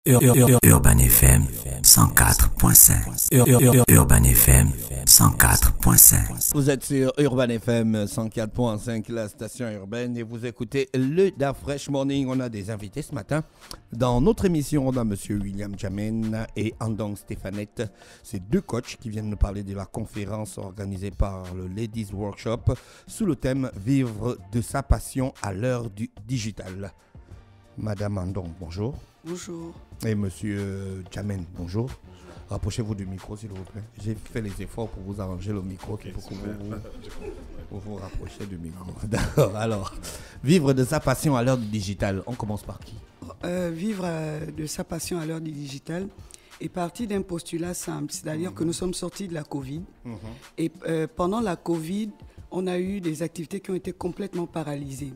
Urban FM 104.5. Urban FM 104.5. Vous êtes sur Urban FM 104.5, la station urbaine, et vous écoutez le Da Fresh Morning. On a des invités ce matin. Dans notre émission, on a M. William Jamen et Andong Stéphanette. C'est deux coachs qui viennent nous parler de la conférence organisée par le Ladies Workshop sous le thème « Vivre de sa passion à l'heure du digital ». Madame Andong, bonjour. Bonjour. Et Monsieur Jamen, bonjour. Rapprochez-vous du micro, s'il vous plaît. J'ai fait les efforts pour vous arranger le micro, pour que vous vous rapprochez du micro. D'accord. Alors, vivre de sa passion à l'heure du digital. On commence par qui? Vivre de sa passion à l'heure du digital est parti d'un postulat simple, c'est-à-dire que nous sommes sortis de la Covid. Et pendant la Covid, on a eu des activités qui ont été complètement paralysées.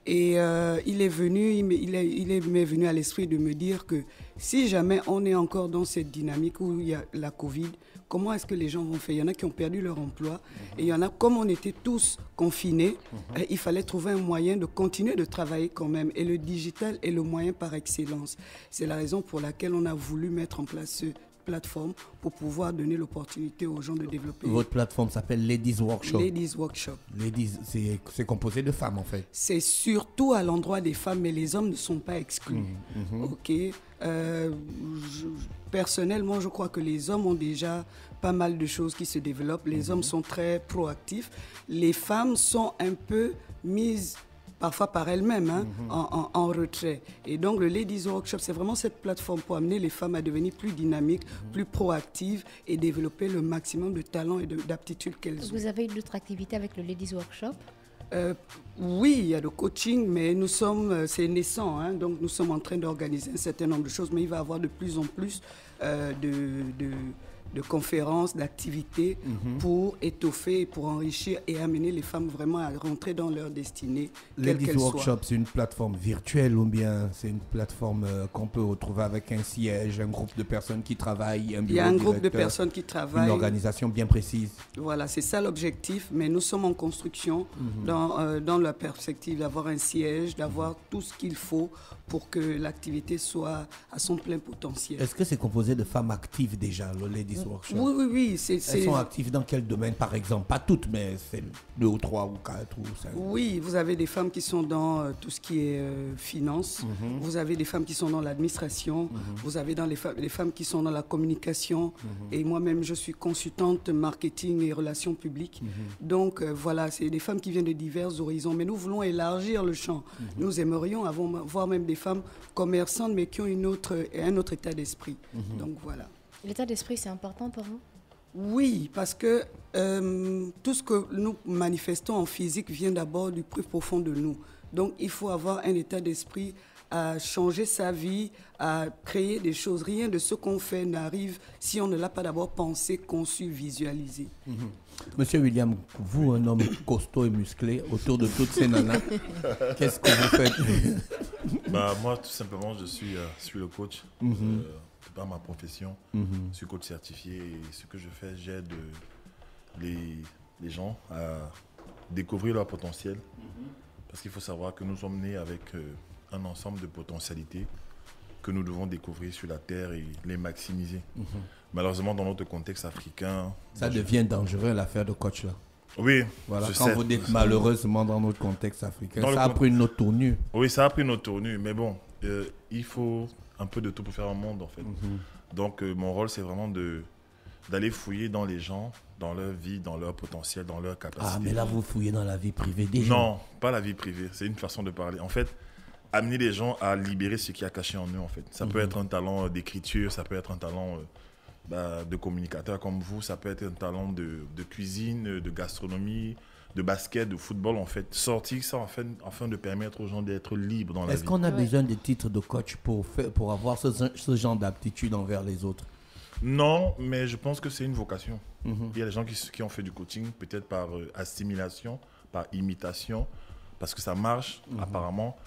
Et il m'est venu à l'esprit de me dire que si jamais on est encore dans cette dynamique où il y a la Covid, comment est-ce que les gens vont faire? Il y en a qui ont perdu leur emploi et il y en a, comme on était tous confinés, il fallait trouver un moyen de continuer de travailler quand même. Et le digital est le moyen par excellence. C'est la raison pour laquelle on a voulu mettre en place cette plateforme pour pouvoir donner l'opportunité aux gens de développer. Votre plateforme s'appelle Ladies Workshop. Ladies Workshop. Ladies, c'est composé de femmes en fait. C'est surtout à l'endroit des femmes, mais les hommes ne sont pas exclus. Ok. Personnellement, je crois que les hommes ont déjà pas mal de choses qui se développent. Les hommes sont très proactifs. Les femmes sont un peu mises parfois par elles-mêmes, en retrait. Et donc, le Ladies Workshop, c'est vraiment cette plateforme pour amener les femmes à devenir plus dynamiques, plus proactives et développer le maximum de talents et d'aptitudes qu'elles ont. Vous avez d'autres activités avec le Ladies Workshop? Oui, il y a le coaching, mais c'est naissant, donc nous sommes en train d'organiser un certain nombre de choses, mais il va y avoir de plus en plus de conférences, d'activités pour étoffer, pour enrichir et amener les femmes vraiment à rentrer dans leur destinée, quelle Ladies qu'elle Workshop, soit. c'est une plateforme virtuelle ou bien c'est une plateforme qu'on peut retrouver avec un siège, un groupe de personnes qui travaillent, un bureau Il y a un groupe de directeur, personnes qui travaillent. une organisation bien précise. Voilà, c'est ça l'objectif, mais nous sommes en construction dans la perspective d'avoir un siège, d'avoir tout ce qu'il faut pour que l'activité soit à son plein potentiel. Est-ce que c'est composé de femmes actives déjà, le Ladies Workshop? Oui. Elles sont actives dans quel domaine, par exemple? Pas toutes, mais c'est 2 ou 3 ou 4 ou 5. Oui, vous avez des femmes qui sont dans tout ce qui est finance, vous avez des femmes qui sont dans l'administration, vous avez des femmes qui sont dans la communication, et moi-même je suis consultante marketing et relations publiques. Donc voilà, c'est des femmes qui viennent de divers horizons, mais nous voulons élargir le champ. Nous aimerions voir même des femmes commerçantes, mais qui ont un autre état d'esprit. Donc voilà. L'état d'esprit, c'est important pour vous? Oui, parce que tout ce que nous manifestons en physique vient d'abord du plus profond de nous. Donc, il faut avoir un état d'esprit à changer sa vie, à créer des choses. Rien de ce qu'on fait n'arrive si on ne l'a pas d'abord pensé, conçu, visualisé. Monsieur William, vous, un homme costaud et musclé, autour de toutes ces nanas, qu'est-ce que vous faites? Moi, tout simplement, je suis le coach. C'est pas ma profession. Je suis coach certifié et ce que je fais, j'aide les gens à découvrir leur potentiel. Parce qu'il faut savoir que nous sommes nés avec un ensemble de potentialités que nous devons découvrir sur la terre et les maximiser. Malheureusement, dans notre contexte africain... Ça devient dangereux, l'affaire de coach là. Oui, voilà, je quand sais. vous dites malheureusement dans notre contexte africain, Dans ça a pris une autre tournure. Oui, ça a pris une autre tournure, mais bon, il faut un peu de tout pour faire un monde en fait. Donc mon rôle, c'est vraiment d'aller fouiller dans les gens, dans leur vie, dans leur potentiel, dans leur capacité. Ah, mais là, vous fouillez dans la vie privée des gens. Non, pas la vie privée, c'est une façon de parler. En fait, amener les gens à libérer ce qui a caché en eux en fait. Ça peut être un talent d'écriture, ça peut être un talent de communicateur comme vous, ça peut être un talent de cuisine, de gastronomie, de basket, de football en fait. Sortir ça afin de permettre aux gens d'être libres dans la vie. Est-ce qu'on a besoin des titres de coach pour avoir ce genre d'aptitude envers les autres? Non, mais je pense que c'est une vocation. Il y a des gens qui ont fait du coaching peut-être par assimilation, par imitation, parce que ça marche apparemment.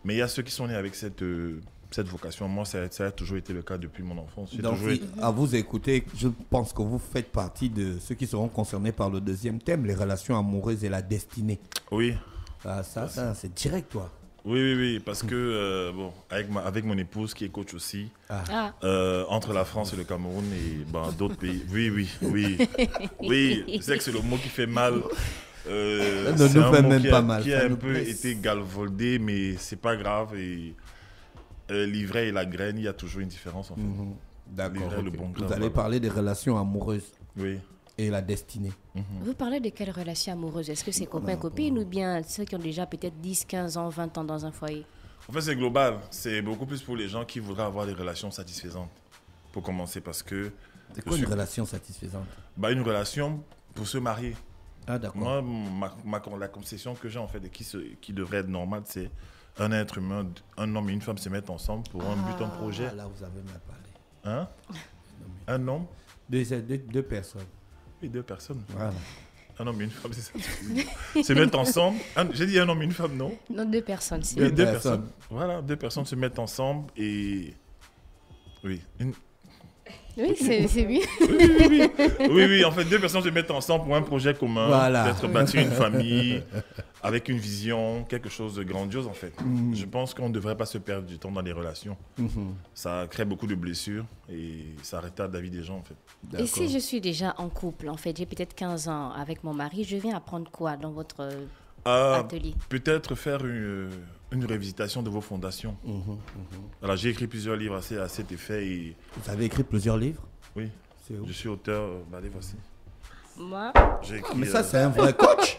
Mais il y a ceux qui sont nés avec cette vocation. Moi, ça a toujours été le cas depuis mon enfance. Donc, à vous écouter, je pense que vous faites partie de ceux qui seront concernés par le deuxième thème, les relations amoureuses et la destinée. Oui. Ah, ça c'est direct, toi. Oui, parce que, avec mon épouse qui est coach aussi, entre la France et le Cameroun et d'autres pays, oui, je sais que c'est le mot qui fait mal. Ne c'est nous un fait mot même pas mal. qui ça a un nous peu blesse. été galvaudé, mais c'est pas grave. Et l'ivraie et la graine, il y a toujours une différence en fait. D'accord. Livrer le ok. bon Vous grain, allez voilà. parler des relations amoureuses Oui. et la destinée. Vous parlez de quelle relation amoureuse? Est-ce que c'est copain-copine ou bien ceux qui ont déjà peut-être 10, 15 ans, 20 ans dans un foyer? En fait, c'est global. C'est beaucoup plus pour les gens qui voudraient avoir des relations satisfaisantes. Pour commencer, parce que C'est quoi une relation satisfaisante? une relation pour se marier. Ah, d'accord. Moi, la conception que j'ai en fait de qui devrait être normale, c'est un être humain, un homme et une femme se mettent ensemble pour un but, un projet. Là, vous avez mal parlé. Hein? Un homme Deux personnes. et deux personnes. Voilà. Un homme et une femme, c'est ça. Se mettent ensemble. J'ai dit un homme et une femme, non? Non, 2 personnes. Deux Oui, deux personnes. personnes. Voilà, deux personnes se mettent ensemble et... Oui, Oui, c'est bien. oui, en fait, deux personnes se mettent ensemble pour un projet commun, Voilà. peut-être bâtir une famille avec une vision, quelque chose de grandiose en fait. Je pense qu'on ne devrait pas se perdre du temps dans les relations. Ça crée beaucoup de blessures et ça retarde la vie des gens en fait. Et si je suis déjà en couple, en fait, j'ai peut-être 15 ans avec mon mari, je viens apprendre quoi dans votre atelier? Peut-être faire une révisitation de vos fondations. Alors, j'ai écrit plusieurs livres à cet effet et Vous avez écrit plusieurs livres? oui, C'est où? je suis auteur. Les voici. Moi? J'ai écrit, Mais ça, c'est un vrai coach.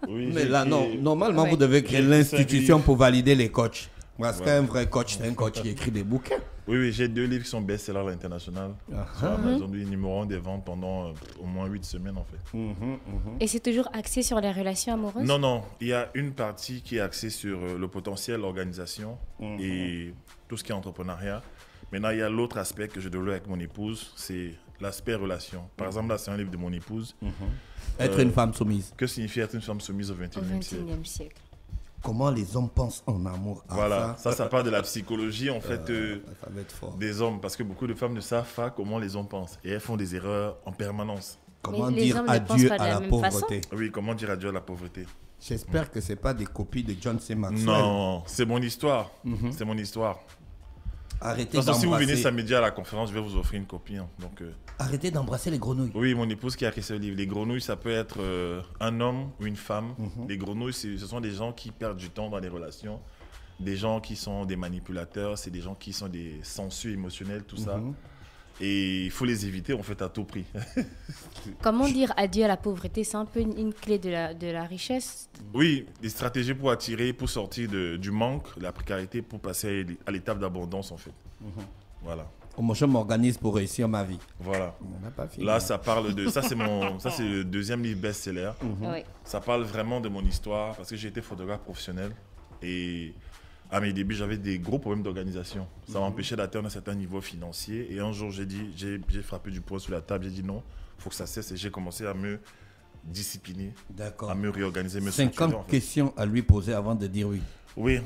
oui, Mais j'ai là, écrit- non, normalement, Ouais. vous devez créer J'ai écrit l'institution 5 livres. pour valider les coachs. Parce Ouais. qu'un vrai coach, c'est un coach qui écrit des bouquins. Oui, j'ai 2 livres qui sont best-sellers à l'international. Sur Amazon, numéro 1 des ventes pendant au moins 8 semaines en fait. Et c'est toujours axé sur les relations amoureuses? Non, il y a une partie qui est axée sur le potentiel, l'organisation et tout ce qui est entrepreneuriat. Maintenant, il y a l'autre aspect que je développe avec mon épouse, c'est l'aspect relation. Par exemple, là, c'est un livre de mon épouse. Être une femme soumise. Que signifie être une femme soumise au Au 21e siècle? 21e siècle. Comment les hommes pensent en amour. Ah, Voilà, ça part de la psychologie en fait ça va être fort. des hommes, parce que beaucoup de femmes ne savent pas comment les hommes pensent et elles font des erreurs en permanence. Comment les dire hommes ne pensent adieu pas de à la la même pauvreté. Oui, comment dire adieu à la pauvreté? J'espère que ce n'est pas des copies de John C. Maxwell. Non, c'est mon histoire. C'est mon histoire. Arrêtez De toute façon, si vous venez d'embrasser. samedi à la conférence, je vais vous offrir une copie. Hein. Donc, Arrêtez d'embrasser les grenouilles. oui, mon épouse qui a écrit ce livre. Les grenouilles, ça peut être un homme ou une femme. Les grenouilles, ce sont des gens qui perdent du temps dans les relations. Des gens qui sont des manipulateurs. C'est des gens qui sont des sensus émotionnels, tout ça. Et il faut les éviter, en fait, à tout prix. Comment dire adieu à la pauvreté? C'est un peu une clé de la richesse. Oui, des stratégies pour attirer, pour sortir du manque, de la précarité, pour passer à l'étape d'abondance, en fait. Voilà. Comment je m'organise pour réussir ma vie? Voilà. On n'a pas fini. Là, ça parle de... Ça, c'est le deuxième livre best-seller. Oui. Ça parle vraiment de mon histoire parce que j'ai été photographe professionnel et à mes débuts, j'avais des gros problèmes d'organisation. Ça m'empêchait d'atteindre un certain niveau financier et un jour, j'ai frappé du poing sur la table, j'ai dit non, il faut que ça cesse et j'ai commencé à me discipliner, D'accord. à me réorganiser, me structurer. 50 en fait. questions à lui poser avant de dire oui. Oui,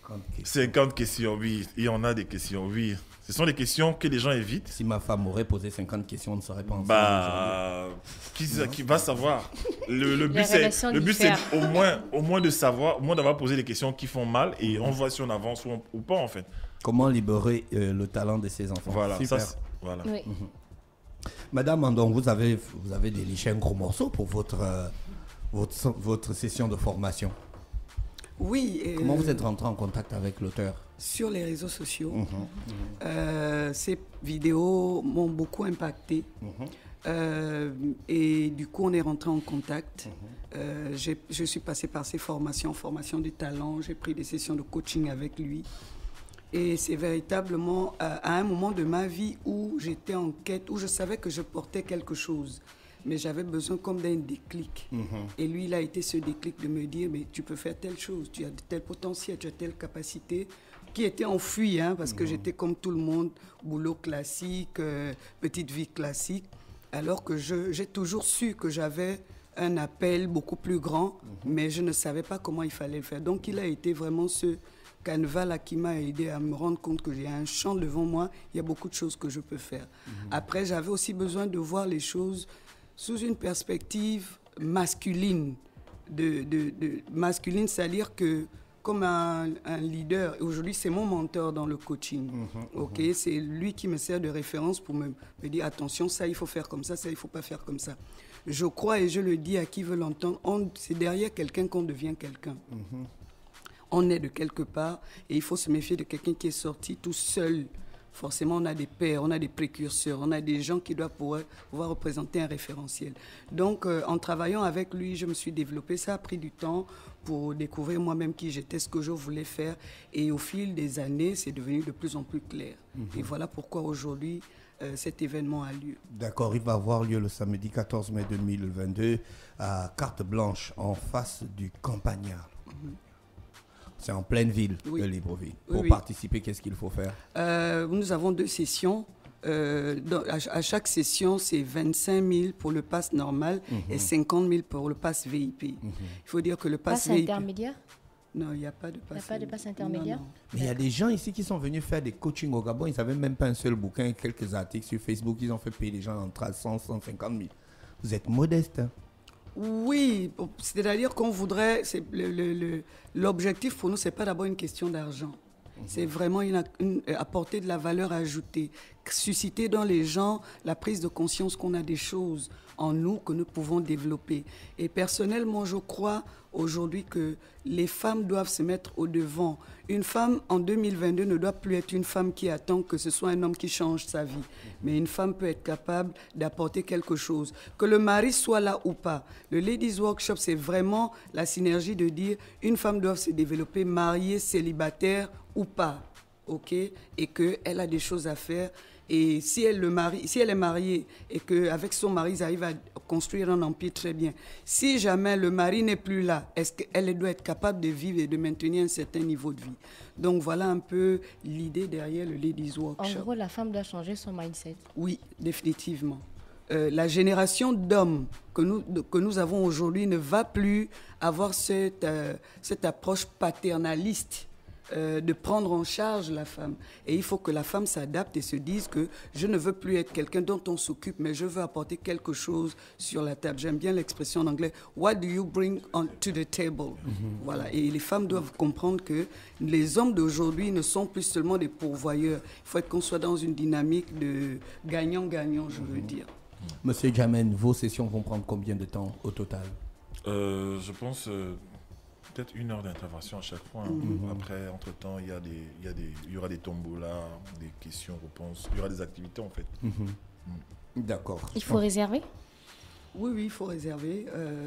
50 questions. 50 questions, oui. Il y en a des questions, oui. Ce sont des questions que les gens évitent. Si ma femme aurait posé 50 questions, on ne serait pas ensemble. Qui va savoir? Le but, Les c'est relations c'est diffèrent. au moins de savoir, au moins d'avoir posé des questions qui font mal et on voit si on avance ou pas en fait. Comment libérer le talent de ses enfants. Voilà, Super. voilà. Oui. Madame Andon, vous avez déliché un gros morceau pour votre session de formation. Oui. Comment vous êtes rentré en contact avec l'auteur? Sur les réseaux sociaux. Ces vidéos m'ont beaucoup impacté. Et du coup, on est rentré en contact. Je suis passée par ses formations de talent. J'ai pris des sessions de coaching avec lui. Et c'est véritablement à un moment de ma vie où j'étais en quête, où je savais que je portais quelque chose. Mais j'avais besoin comme d'un déclic. Et lui, il a été ce déclic de me dire, mais tu peux faire telle chose, tu as tel potentiel, tu as telle capacité, qui était enfouie, hein, parce que j'étais comme tout le monde, boulot classique, petite vie classique, alors que j'ai toujours su que j'avais un appel beaucoup plus grand, mais je ne savais pas comment il fallait le faire. Donc il a été vraiment ce canevas-là qui m'a aidé à me rendre compte que j'ai un champ devant moi, il y a beaucoup de choses que je peux faire. Après, j'avais aussi besoin de voir les choses sous une perspective masculine, masculine, c'est-à-dire que comme un leader. Aujourd'hui, c'est mon mentor dans le coaching. Ok, c'est lui qui me sert de référence pour me dire attention, ça il faut faire comme ça il faut pas faire comme ça. Je crois et je le dis à qui veut l'entendre, c'est derrière quelqu'un qu'on devient quelqu'un. On est de quelque part et il faut se méfier de quelqu'un qui est sorti tout seul. Forcément, on a des pairs, on a des précurseurs, on a des gens qui doivent pouvoir représenter un référentiel. Donc, en travaillant avec lui, je me suis développée. Ça a pris du temps pour découvrir moi-même qui j'étais, ce que je voulais faire. Et au fil des années, c'est devenu de plus en plus clair. Et voilà pourquoi aujourd'hui, cet événement a lieu. D'accord, il va avoir lieu le samedi 14 mai 2022 à Carte Blanche, en face du Campagnard. C'est en pleine ville de Libreville. Pour participer, qu'est-ce qu'il faut faire? Nous avons 2 sessions. À chaque session, c'est 25 000 pour le pass normal et 50 000 pour le pass VIP. Il faut dire que le pass VIP... intermédiaire? Non, il n'y a pas de pass. Il n'y a pas de pass intermédiaire? Non. Mais il y a des gens ici qui sont venus faire des coachings au Gabon. Ils n'avaient même pas un seul bouquin, quelques articles sur Facebook. Ils ont fait payer les gens entre 100 et 150 000. Vous êtes modeste, hein? Oui, c'est-à-dire qu'on voudrait... L'objectif pour nous, ce n'est pas d'abord une question d'argent. C'est vraiment apporter de la valeur ajoutée, susciter dans les gens la prise de conscience qu'on a des choses en nous que nous pouvons développer. Et personnellement, je crois aujourd'hui que les femmes doivent se mettre au devant. Une femme en 2022 ne doit plus être une femme qui attend que ce soit un homme qui change sa vie. Mais une femme peut être capable d'apporter quelque chose. Que le mari soit là ou pas. Le Ladies Workshop, c'est vraiment la synergie de dire une femme doit se développer, mariée, célibataire ou pas. Ok, et qu'elle a des choses à faire. Et si elle est mariée et qu'avec son mari, ils arrivent à construire un empire très bien. Si jamais le mari n'est plus là, est-ce qu'elle doit être capable de vivre et de maintenir un certain niveau de vie? Donc voilà un peu l'idée derrière le Ladies Workshop. En gros, la femme doit changer son mindset. Oui, définitivement. La génération d'hommes que nous avons aujourd'hui ne va plus avoir cette approche paternaliste. De prendre en charge la femme. Et il faut que la femme s'adapte et se dise que je ne veux plus être quelqu'un dont on s'occupe, mais je veux apporter quelque chose sur la table. J'aime bien l'expression en anglais, what do you bring to the table? Voilà. Et les femmes doivent comprendre que les hommes d'aujourd'hui ne sont plus seulement des pourvoyeurs. Il faut qu'on soit dans une dynamique de gagnant-gagnant, je veux dire. Monsieur Djamène, vos sessions vont prendre combien de temps au total? Je pense... peut-être 1 heure d'intervention à chaque fois. Après, entre-temps, il y aura des tombolas, des questions-réponses. Il y aura des activités, en fait. D'accord. Il faut réserver? Oui, il faut réserver.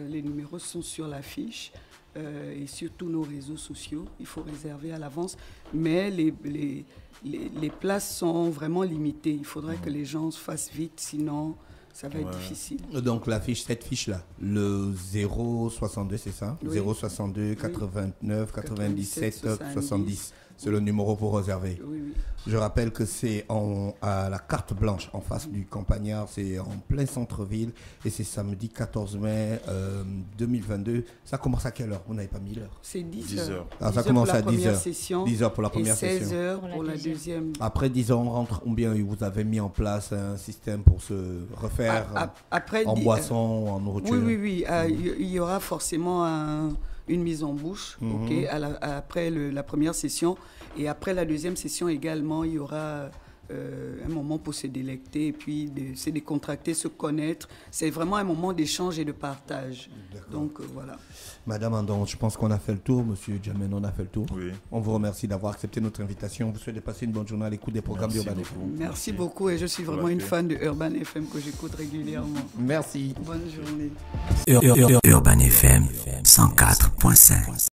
Les numéros sont sur l'affiche et sur tous nos réseaux sociaux. Il faut réserver à l'avance. Mais les places sont vraiment limitées. Il faudrait que les gens se fassent vite, sinon... ça va être difficile. Donc cette fiche-là, le 062, c'est ça? 062 89 97 70. C'est le numéro pour réserver. Oui. Je rappelle que c'est à la Carte Blanche, en face du Campagnard. C'est en plein centre-ville. Et c'est samedi 14 mai 2022. Ça commence à quelle heure? Vous n'avez pas mis l'heure? C'est 10 heures. Ça commence à 10 heures. 10 heures pour la première session. Et 16 heures pour la deuxième. Après 10 heures, on rentre. Combien vous avez mis en place un système pour se refaire en boisson, en nourriture? Oui. Il y aura forcément une mise en bouche après la première session. Et après la deuxième session également, il y aura un moment pour se délecter et puis se décontracter, se connaître. C'est vraiment un moment d'échange et de partage. Donc voilà. Madame Andon, je pense qu'on a fait le tour. Monsieur Djamène, on a fait le tour. Oui. On vous remercie d'avoir accepté notre invitation. Vous souhaitez passer une bonne journée à l'écoute des programmes d'Urban FM. Merci beaucoup et je suis vraiment une fan de Urban FM que j'écoute régulièrement. Merci. Bonne journée. Urban FM 104.5.